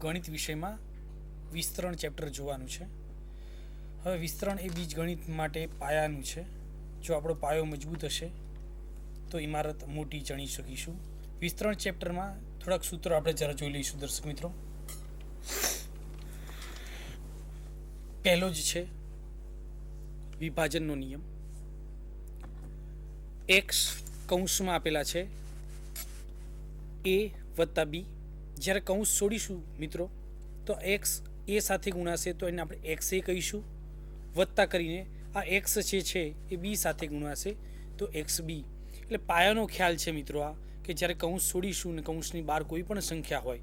ગણિત વિષયમાં વિસ્તરણ ચેપ્ટર જોવાનું છે. હવે વિસ્તરણ એ બીજગણિત માટે પાયાનું છે. જો આપણો પાયો મજબૂત હશે તો ઇમારત મોટી ચણી શકીશું. વિસ્તરણ ચેપ્ટરમાં થોડાક સૂત્રો આપણે જરા જોઈ લઈશું દર્શક મિત્રો. પહેલો જ છે વિભાજનનો નિયમ. x કૌંસમાં આપેલા છે a વત્તા b. જ્યારે કૌંસ છોડીશું મિત્રો તો x a સાથે ગુણાશે તો એને આપણે x a કહીશું. વત્તા કરીને આ x છે એ b સાથે ગુણાશે તો x b. એટલે પાયાનો ખ્યાલ છે મિત્રો આ, કે જ્યારે કૌંસ છોડીશું ને કૌંસની બહાર કોઈ પણ સંખ્યા હોય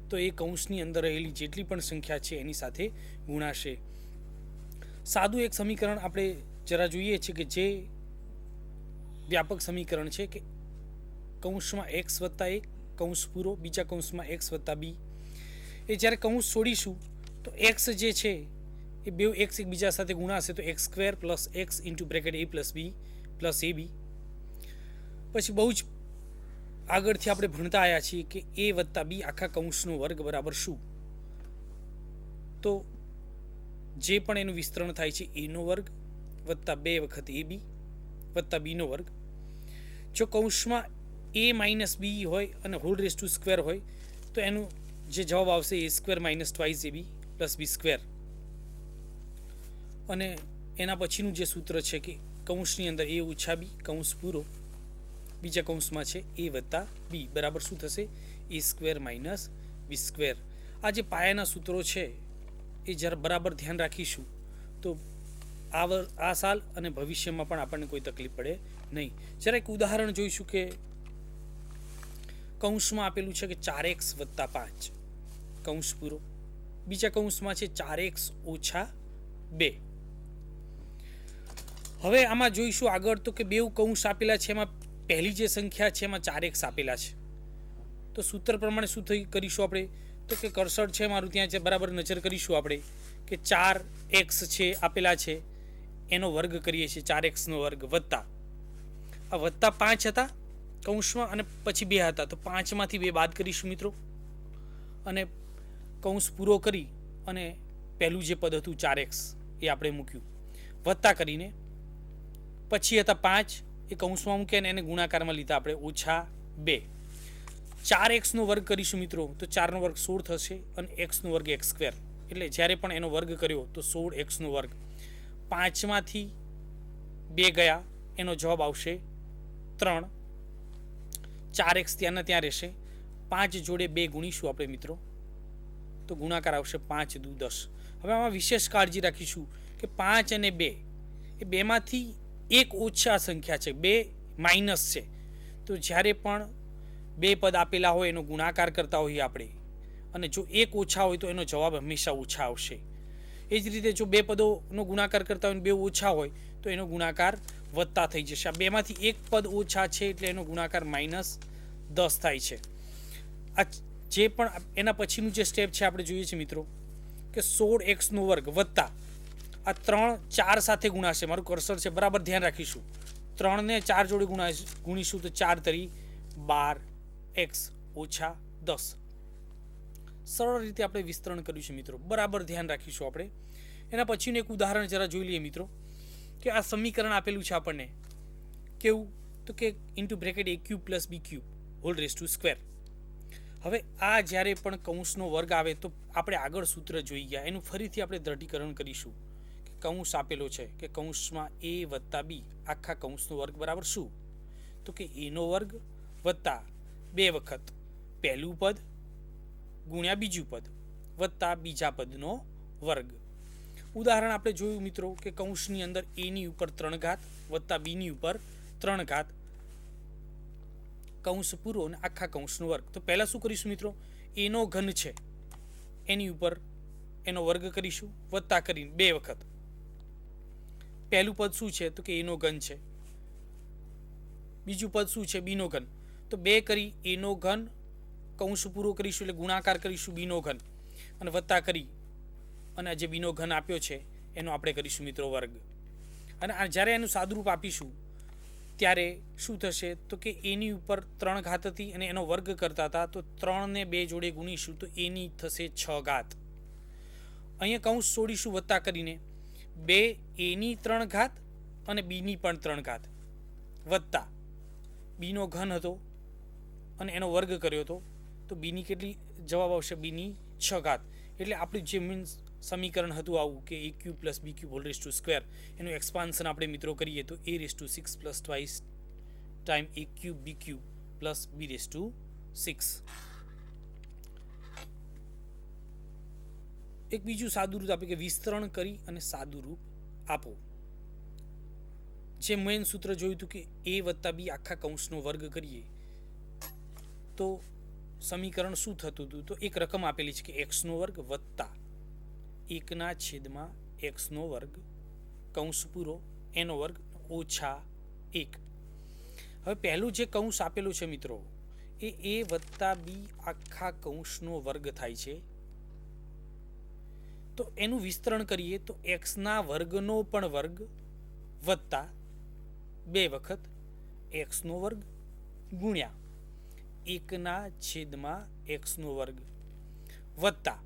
તો એ કૌંસની અંદર રહેલી જેટલી પણ સંખ્યા છે એની સાથે ગુણાશે. સાદું એક સમીકરણ આપણે જરા જોઈએ છીએ કે જે વ્યાપક સમીકરણ છે કે કૌંસમાં x વત્તા 1 કૌંસ પૂરો, બીજા કૌંસમાં x વત્તા b. એ જ્યારે કૌંસ છોડીશું તો x જે છે એ બે x એકબીજા સાથે ગુણાશે તો x square plus x into bracket a plus b plus ab. પછી બહુ જ આગળથી આપણે ભણતા આવ્યા છીએ કે a વત્તા b આખા કૌંસનો વર્ગ બરાબર શું? તો જે પણ એનું વિસ્તરણ થાય છે a નો વર્ગ વત્તા 2 વખત ab વત્તા b નો વર્ગ. જો કૌંસમાં a માઇનસ b હોય અને હોલ રેઝ ટુ સ્ક્વેર હોય તો એનું જે જવાબ આવશે a square minus twice ab plus b square. અને એના પછીનું જે સૂત્ર છે કે કૌંસની અંદર a ઓછા b કૌંસ પૂરો, બીજા કૌંસમાં છે a વત્તા b બરાબર શું થશે? a square minus b square. આ જે પાયાના સૂત્રો છે એ જ્યારે બરાબર ધ્યાન રાખીશું તો આ સાલ અને ભવિષ્યમાં પણ આપણને કોઈ તકલીફ પડે નહીં. જ્યારે એક ઉદાહરણ જોઈશું કે કૌંસમાં આપેલું છે કે 4x વત્તા 5 કૌંસ પૂરો, બીજા કૌંસમાં છે 4x ઓછા 2. હવે આમાં જોઈશું આગળ તો કે બે કૌંસ આપેલા છે, એમાં પહેલી જે સંખ્યા છે એમાં 4x આપેલા છે. તો સૂત્ર પ્રમાણે શું કરીશું આપણે? તો કે કર્સર છે મારું ત્યાં છે, બરાબર નજર કરીશું આપણે કે 4x છે આપેલા છે એનો વર્ગ કરીએ છીએ, 4x નો વર્ગ વત્તા આ વત્તા 5 હતા કૌંસમાં અને પછી 2 હતા તો 5 માંથી 2 બાદ કરીશું મિત્રો. અને કૌંસ પૂરો કરી અને પહેલું જે પદ હતું 4x એ આપણે મૂક્યું. વત્તા કરીને પછી હતા 5 એ કૌંસમાં મૂક્યા અને એને ગુણાકારમાં લીધા આપણે ઓછા 2. 4x નો વર્ગ કરીશું મિત્રો તો 4 નો વર્ગ 16 થશે અને x નો વર્ગ x સ્ક્વેર. એટલે જ્યારે પણ એનો વર્ગ કર્યો તો 16x નો વર્ગ. 5 માંથી 2 ગયા એનો જવાબ આવશે 3. 4x ત્યાંના ત્યાં રહેશે. 5 જોડે 2 ગુણીશું આપણે મિત્રો તો ગુણાકાર આવશે 5 દુ 10. હવે આમાં વિશેષ કાળજી રાખીશું કે 5 અને 2 એ બેમાંથી એક ઓછા સંખ્યા છે, 2 માઇનસ છે. તો જ્યારે પણ 2 પદ આપેલા હોય એનો ગુણાકાર કરતા હોઈએ આપણે અને જો એક ઓછા હોય તો એનો જવાબ હંમેશા ઓછા આવશે. એ જ રીતે જો 2 પદોનો ગુણાકાર કરતા હોય 2 ઓછા હોય તો એનો ગુણાકાર વત્તા થઈ જશે. આ બેમાંથી એક પદ ઓછા છે એટલે એનો ગુણાકાર -10 થાય છે. આ જે પણ એના પછીનું જે સ્ટેપ છે આપણે જોઈએ છીએ મિત્રો કે 16x નો વર્ગ વત્તા આ 3 4 સાથે ગુણાશે. મારું કર્સર છે બરાબર ધ્યાન રાખીશું. 3 ને 4 જોડે ગુણીશું તો 4 તરી 12x ઓછા 10. સરળ રીતે આપણે વિસ્તરણ કર્યું છે મિત્રો, બરાબર ધ્યાન રાખીશું આપણે. એના પછીનું એક ઉદાહરણ જરા જોઈ લઈએ મિત્રો કે આ સમીકરણ આપેલું છે આપણને કેવું? તો કે into bracket a cube plus b cube whole raise to square. હવે આ જ્યારે પણ કૌંસનો વર્ગ આવે તો આપણે આગળ સૂત્ર જોઈ ગયા એનું ફરીથી આપણે દ્રઢીકરણ કરીશું કે કૌંસ આપેલો છે કે કૌંસમાં a વત્તા b આખા કૌંસનો વર્ગ બરાબર શું? તો કે a નો વર્ગ વત્તા 2 વખત પહેલું પદ ગુણ્યા બીજું પદ વત્તા બીજા પદનો વર્ગ. ઉદાહરણ આપણે જોયું મિત્રો કે કૌંસની અંદર a ની ઉપર 3 ઘાત વત્તા b ની ઉપર 3 ઘાત કૌંસ પૂરો અને આખા કૌંસનો વર્ગ. તો પહેલા શું કરીશું મિત્રો? a નો ઘન છે એની ઉપર એનો વર્ગ કરીશું વત્તા કરીને 2 વખત પહેલું પદ શું છે તો કે a નો ઘન છે, બીજું પદ શું છે b નો ઘન. તો 2 કરી a નો ઘન કૌંસ પૂરો કરીશું એટલે ગુણાકાર કરીશું b નો ઘન અને વત્તા કરી અને જે b નો ઘન આપ્યો છે એનો આપણે કરીશું મિત્રો વર્ગ. અને જ્યારે એનું સાદુરૂપ આપીશું ત્યારે શું થશે તો કે એની ઉપર 3 ઘાત હતી અને એનો વર્ગ કરતા હતા, તો 3 ને 2 જોડે ગુણીશું તો એની થશે 6 ઘાત. અહીંયા કૌંસ છોડીશું વત્તા કરીને, 2 એની 3 ઘાત અને બીની પણ 3 ઘાત વત્તા બીનો ઘન હતો અને એનો વર્ગ કર્યો હતો, તો બીની કેટલી જવાબ આવશે? બીની 6 ઘાત. એટલે આપણું જે મીન્સ સમીકરણ હતું આવું કે a cube plus b cube whole raise to square, એનું એક્સપાન્શન આપણે મિત્રો કરીએ તો a raise to 6 plus twice time a cube b cube plus b raise to 6. એક બીજું સાદું રૂપ આપે કે વિસ્તરણ કરી અને સાદું રૂપ આપો. જે મેન સૂત્ર જોયું હતું કે a વત્તા b આખા કૌંસનો વર્ગ કરીએ તો સમીકરણ શું થતું હતું? તો એક રકમ આપેલી છે કે x નો વર્ગ વત્તા 1/x નો વર્ગ કૌંસ પૂરો એનો વર્ગ ઓછા 1. હવે પહેલું જે કૌંસ આપેલું છે મિત્રો એ a વત્તા b આખા કૌંસનો વર્ગ થાય છે. તો એનું વિસ્તરણ કરીએ તો x ના વર્ગનો પણ વર્ગ વત્તા 2 વખત x નો વર્ગ ગુણ્યા 1/x નો વર્ગ વત્તા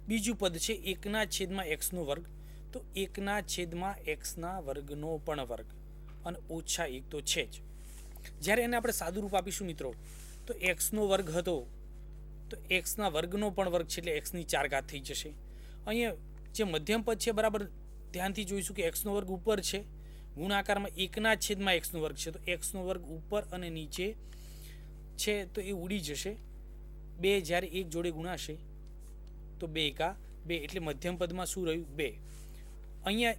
બીજું પદ છે 1/x નો વર્ગ, તો 1/x ના વર્ગનો પણ વર્ગ અને ઓછા 1 તો છે જ. જ્યારે એને આપણે સાદું રૂપ આપીશું મિત્રો તો x નો વર્ગ હતો તો x ના વર્ગનો પણ વર્ગ છે એટલે x ની 4 ઘાત થઈ જશે. અહીંયા જે મધ્યમ પદ છે બરાબર ધ્યાનથી જોઈશું કે x નો વર્ગ ઉપર છે, ગુણાકારમાં 1/x નો વર્ગ છે, તો x નો વર્ગ ઉપર અને નીચે છે તો એ ઉડી જશે. 2 જ્યારે 1 જોડે ગુણાશે તો 2 એકા 2 એટલે મધ્યમ પદમાં શું રહ્યું? 2. અહીંયા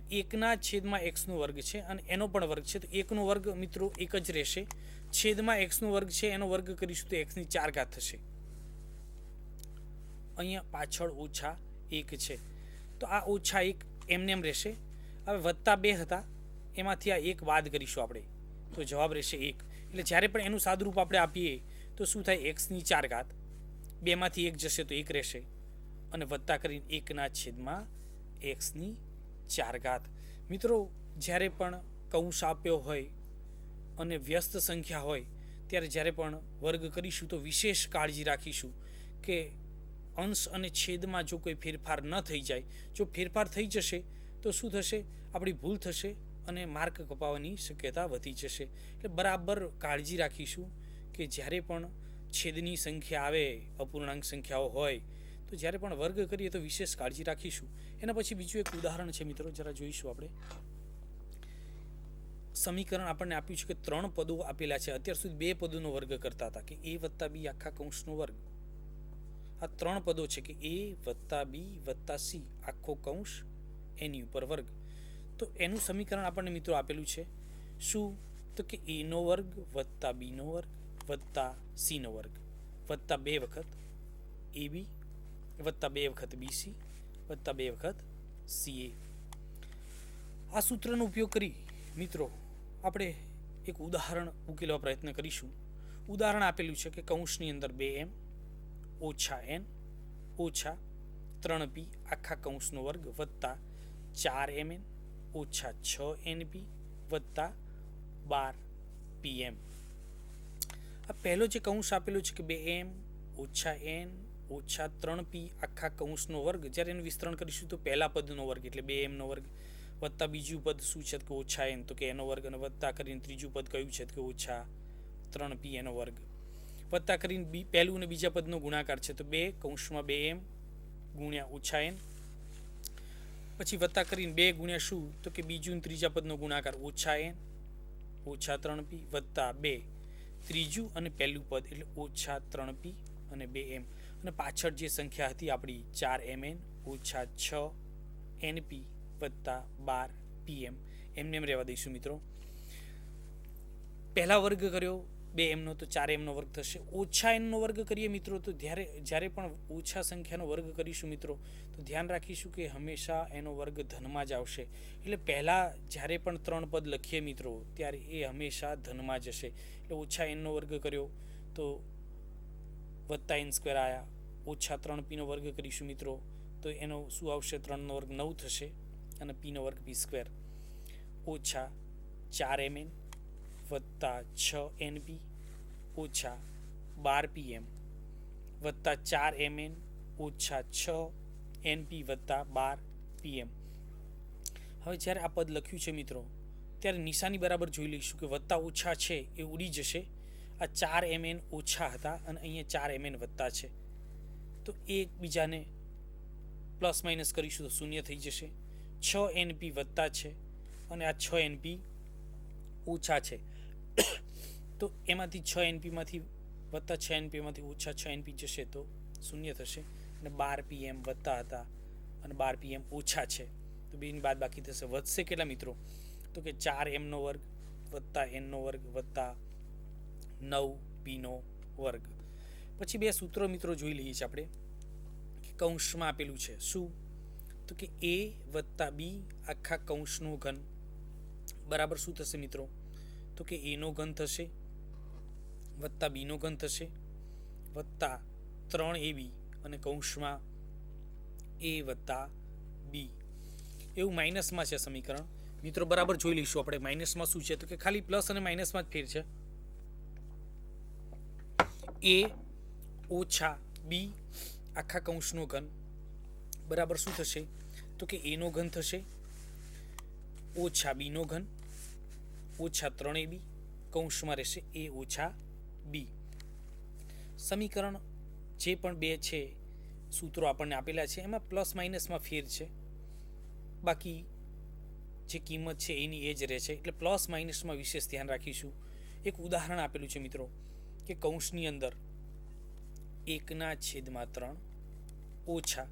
1/x નો વર્ગ છે અને એનો પણ વર્ગ છે, તો 1 નો વર્ગ મિત્રો એક જ રહેશે, છેદમાં x નો વર્ગ છે એનો વર્ગ કરીશું તો x ની 4 ઘાત થશે. અહીંયા પાછળ ઓછા 1 છે તો આ ઓછા 1 એમને એમ રહેશે. હવે વત્તા 2 હતા એમાંથી આ 1 બાદ કરીશું આપણે તો જવાબ રહેશે 1. એટલે જ્યારે પણ એનું સાદુરૂપ આપણે આપીએ તો શું થાય? x ની 4 ઘાત, 2 માંથી 1 જશે તો 1 રહેશે અને વત્તા કરીને 1/x ની 4 ઘાત. મિત્રો જ્યારે પણ કૌંસ આપ્યો હોય અને વ્યસ્ત સંખ્યા હોય ત્યારે જ્યારે પણ વર્ગ કરીશું તો વિશેષ કાળજી રાખીશું કે અંશ અને છેદમાં જો કોઈ ફેરફાર ન થઈ જાય. જો ફેરફાર થઈ જશે તો શું થશે? આપણી ભૂલ થશે અને માર્ક કપાવવાની શક્યતા વધી જશે. એટલે બરાબર કાળજી રાખીશું કે જ્યારે પણ છેદની સંખ્યા આવે, અપૂર્ણાંક સંખ્યાઓ હોય તો જ્યારે પણ વર્ગ કરીએ તો વિશેષ કાળજી રાખીશું. એના પછી બીજું એક ઉદાહરણ છે મિત્રો, જરા જોઈશું આપણે. સમીકરણ આપણને આપ્યું છે કે 3 પદો આપેલા છે. અત્યાર સુધી 2 પદોનો વર્ગ કરતા હતા કે a વત્તા b આખા કૌંસનો વર્ગ. આ 3 પદો છે કે a વત્તા b વત્તા c આખો કૌંસ એની ઉપર વર્ગ. તો એનું સમીકરણ આપણને મિત્રો આપેલું છે શું? તો કે a નો વર્ગ વત્તા b નો વર્ગ વત્તા c નો વર્ગ વત્તા 2 વખત ab વત્તા 2 વખત bc વત્તા 2 વખત ca. આ સૂત્રનો ઉપયોગ કરી મિત્રો આપણે એક ઉદાહરણ ઉકેલવા પ્રયત્ન કરીશું. ઉદાહરણ આપેલું છે કે કૌંસની અંદર 2m ઓછા n ઓછા 3p આખા કૌંસનો વર્ગ વત્તા 4mn ઓછા 6np વત્તા 12pm. આ પહેલો જે કૌંસ આપેલો છે કે 2m ઓછા n ઓછા 3p આખા કૌંસનો વર્ગ, જ્યારે એનું વિસ્તરણ કરીશું તો પહેલા પદનો વર્ગ એટલે 2m નો વર્ગ વત્તા બીજું પદ શું છે કે ઓછા n તો કે એનો વર્ગ અને વત્તા કરીને ત્રીજું પદ કયું છે કે ઓછા 3p એનો વર્ગ વત્તા કરીને પહેલું અને બીજા પદનો ગુણાકાર છે તો 2 કૌંસમાં 2m ગુણ્યા ઓછા n પછી વત્તા કરીને 2 ગુણ્યા શું તો કે બીજું અને ત્રીજા પદનો ગુણાકાર ઓછા n ઓછા 3p વત્તા 2 ત્રીજું અને પહેલું પદ એટલે ઓછા 3p અને 2m અને પાછળ જે સંખ્યા હતી આપણી 4mn ઓછા 6np વત્તા 12pm એમને એમ રહેવા દઈશું મિત્રો. પહેલા વર્ગ કર્યો 2m નો તો 4m નો વર્ગ થશે. ઓછા n નો વર્ગ કરીએ મિત્રો તો જ્યારે પણ ઓછા સંખ્યાનો વર્ગ કરીશું મિત્રો તો ધ્યાન રાખીશું કે હંમેશા એનો વર્ગ ધનમાં જ આવશે. એટલે પહેલા જ્યારે પણ 3 પદ લખીએ મિત્રો ત્યારે એ હંમેશા ધનમાં જ હશે. એટલે ઓછા n નો વર્ગ કર્યો તો વત્તા n સ્ક્વેર આવ્યા. ઓછા 3p નો વર્ગ કરીશું મિત્રો તો એનો શું આવશે? 3 નો વર્ગ 9 થશે અને p નો વર્ગ p સ્ક્વેર ઓછા 4 mn વત્તા 6 np ઓછા 12 pm વત્તા 4 mn ઓછા 6 np વત્તા 12 pm. હવે જ્યારે આ પદ લખ્યું છે મિત્રો ત્યારે નિશાની બરાબર જોઈ લઈશું કે વત્તા ઓછા છે એ ઉડી જશે. આ 4 mn ઓછા હતા અને અહીંયા 4 mn વત્તા છે તો એકબીજાને પ્લસ માઇનસ કરીશું તો શૂન્ય થઈ જશે. 6 np વત્તા છે અને આ 6 np ઓછા છે તો એમાંથી 6 np માંથી વત્તા 6 np માંથી ઓછા 6 np જશે તો શૂન્ય થશે અને 12 pm વત્તા હતા અને 12 pm ઓછા છે તો બેની બાદ બાકી થશે. વધશે કેટલા મિત્રો તો કે 4m નો વર્ગ વત્તા n નો વર્ગ વત્તા 9p નો વર્ગ. પછી બે સૂત્રો મિત્રો જોઈ લઈએ છીએ આપણે કે કૌંસમાં આપેલું છે શું તો કે a વત્તા b આખા કૌંસનો ઘન બરાબર શું થશે મિત્રો તો કે a નો ઘન થશે વત્તા b નો ઘન થશે વત્તા 3ab અને કૌંસમાં a વત્તા b. એવું માઇનસમાં છે સમીકરણ મિત્રો બરાબર જોઈ લઈશું આપણે. માઇનસમાં શું છે તો કે ખાલી પ્લસ અને માઇનસમાં જ ફેર છે. a ઓછા b આખા કૌંસનો ઘન બરાબર શું થશે તો કે a નો ઘન થશે ઓછા b નો ઘન ઓછા 3ab કૌંસમાં રહેશે a ઓછા b. સમીકરણ જે પણ બે છે સૂત્રો આપણને આપેલા છે એમાં પ્લસ માઇનસમાં ફેર છે બાકી જે કિંમત છે એની એ જ રહે છે એટલે પ્લસ માઇનસમાં વિશેષ ધ્યાન રાખીશું. એક ઉદાહરણ આપેલું છે મિત્રો કે કૌંસની અંદર 1/3 ઓછા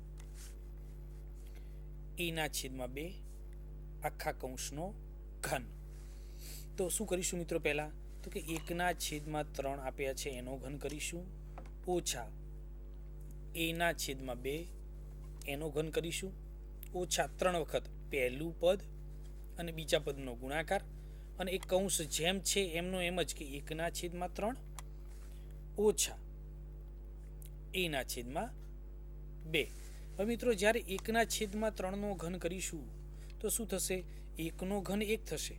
a/2 આખા કૌંસનો ઘન. તો શું કરીશું મિત્રો પહેલા તો કે 1/3 આપ્યા છે એનો ઘન કરીશું ઓછા a/2 એનો ઘન કરીશું ઓછા 3 વખત પહેલું પદ અને બીજા પદનો ગુણાકાર અને એક કૌંસ જેમ છે એમનો એમ જ કે 1/3 ઓછા a/2. હવે મિત્રો જ્યારે 1/3 નો ઘન કરીશું તો શું થશે 1 નો ઘન 1 થશે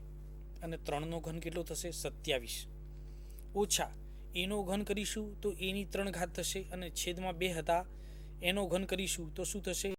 અને 3 નો ઘન કેટલો થશે 27 ઓછા એનો ઘન કરીશું તો a ની 3 ઘાત થશે અને છેદમાં 2 હતા એનો ઘન કરીશું તો શું થશે